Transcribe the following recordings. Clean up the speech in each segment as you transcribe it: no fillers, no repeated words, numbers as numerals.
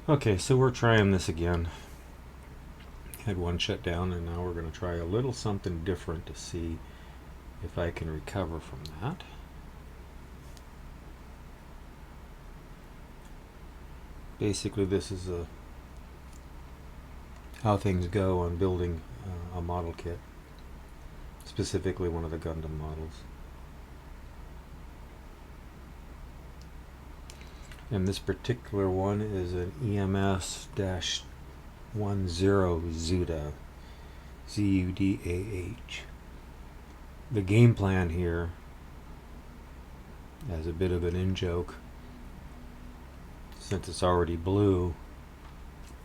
Okay, so we're trying this again. Had one shut down, and now we're going to try a little something different to see if I can recover from that. Basically, this is how things go on building a model kit, specifically one of the Gundam models. And this particular one is an EMS-10 Zuda, Z-U-D-A-H. The game plan here, as a bit of an in-joke, since it's already blue,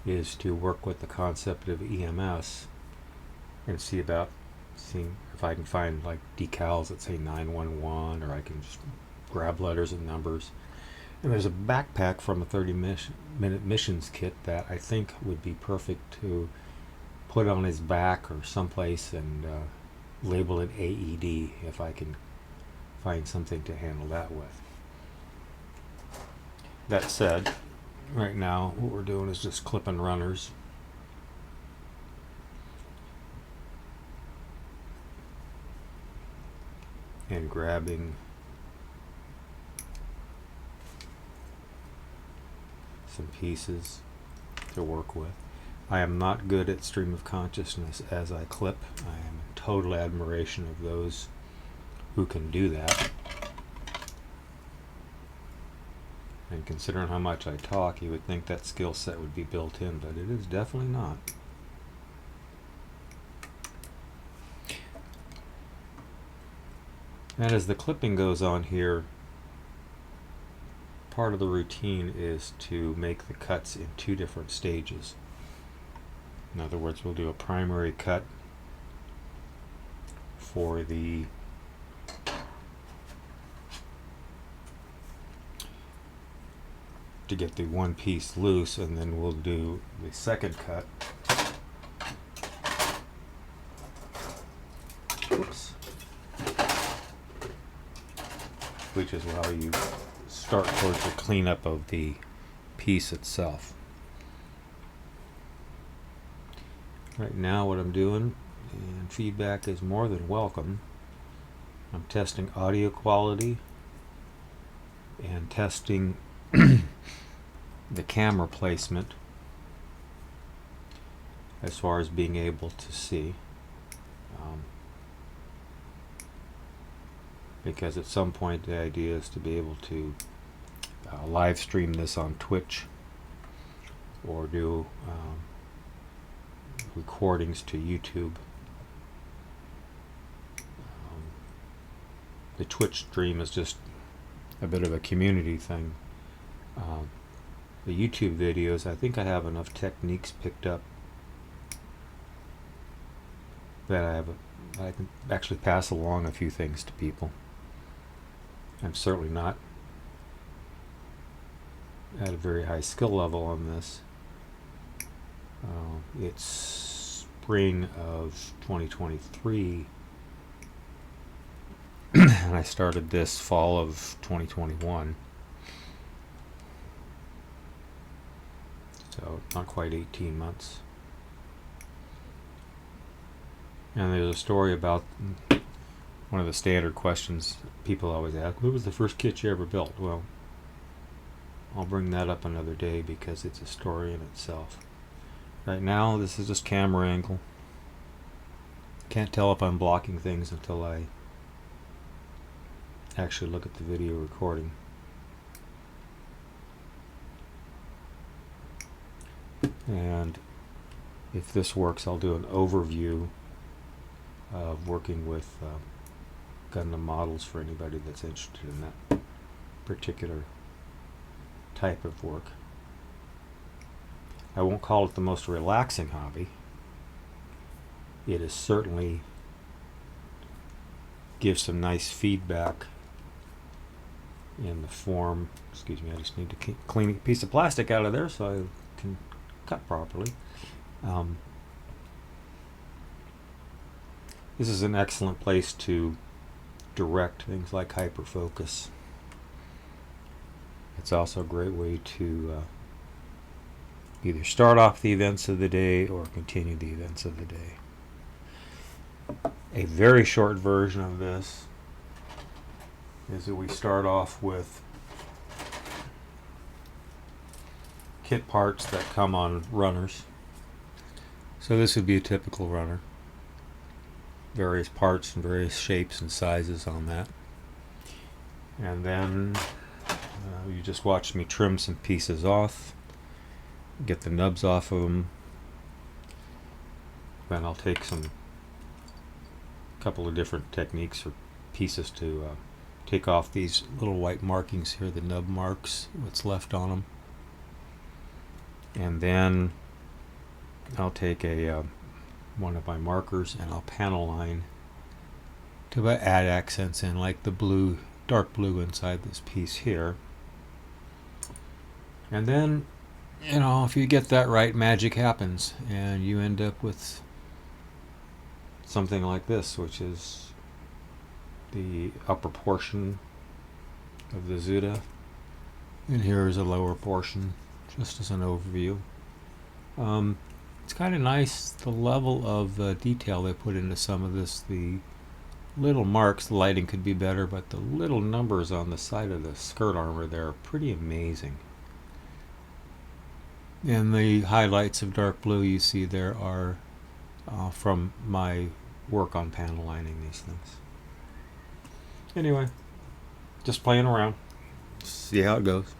is to work with the concept of EMS and see about seeing if I can find like decals that say 911, or I can just grab letters and numbers. And there's a backpack from a 30-minute missions kit that I think would be perfect to put on his back or someplace and label it AED if I can find something to handle that with. That said, right now what we're doing is just clipping runners. And grabbing some pieces to work with. I am not good at stream of consciousness as I clip. I am in total admiration of those who can do that. And considering how much I talk, you would think that skill set would be built in, but it is definitely not. And as the clipping goes on here, part of the routine is to make the cuts in two different stages. In other words, we'll do a primary cut for the to get the one piece loose, and then we'll do the second cut. Oops. Which is how you start towards the cleanup of the piece itself. Right now what I'm doing, and feedback is more than welcome, I'm testing audio quality and testing the camera placement as far as being able to see. Because at some point the idea is to be able to live stream this on Twitch or do recordings to YouTube. The Twitch stream is just a bit of a community thing. The YouTube videos, I think I have enough techniques picked up that I can actually pass along a few things to people. I'm certainly not at a very high skill level on this. It's spring of 2023 and I started this fall of 2021. So not quite 18 months. And there's a story about one of the standard questions people always ask: what was the first kit you ever built? Well, I'll bring that up another day because it's a story in itself. Right now, this is just camera angle. Can't tell if I'm blocking things until I actually look at the video recording. And if this works, I'll do an overview of working with Gundam models for anybody that's interested in that particular type of work. I won't call it the most relaxing hobby. It is certainly gives some nice feedback in the form, excuse me, I just need to clean a piece of plastic out of there so I can cut properly. This is an excellent place to direct things like hyperfocus. It's also a great way to either start off the events of the day or continue the events of the day. A very short version of this is that we start off with kit parts that come on runners. So this would be a typical runner. Various parts and various shapes and sizes on that. And then you just watch me trim some pieces off, get the nubs off of them. Then I'll take couple of different techniques or pieces to take off these little white markings here, the nub marks, what's left on them. And then I'll take one of my markers and I'll panel line to add accents in, like the blue, dark blue inside this piece here. And then, if you get that right, magic happens and you end up with something like this, which is the upper portion of the Zuda, and here is a lower portion, just as an overview. It's kind of nice, the level of detail they put into some of this. The little marks, the lighting could be better, but the little numbers on the side of the skirt armor there are pretty amazing. And the highlights of dark blue you see there are from my work on panel lining these things. Anyway, just playing around. See how it goes.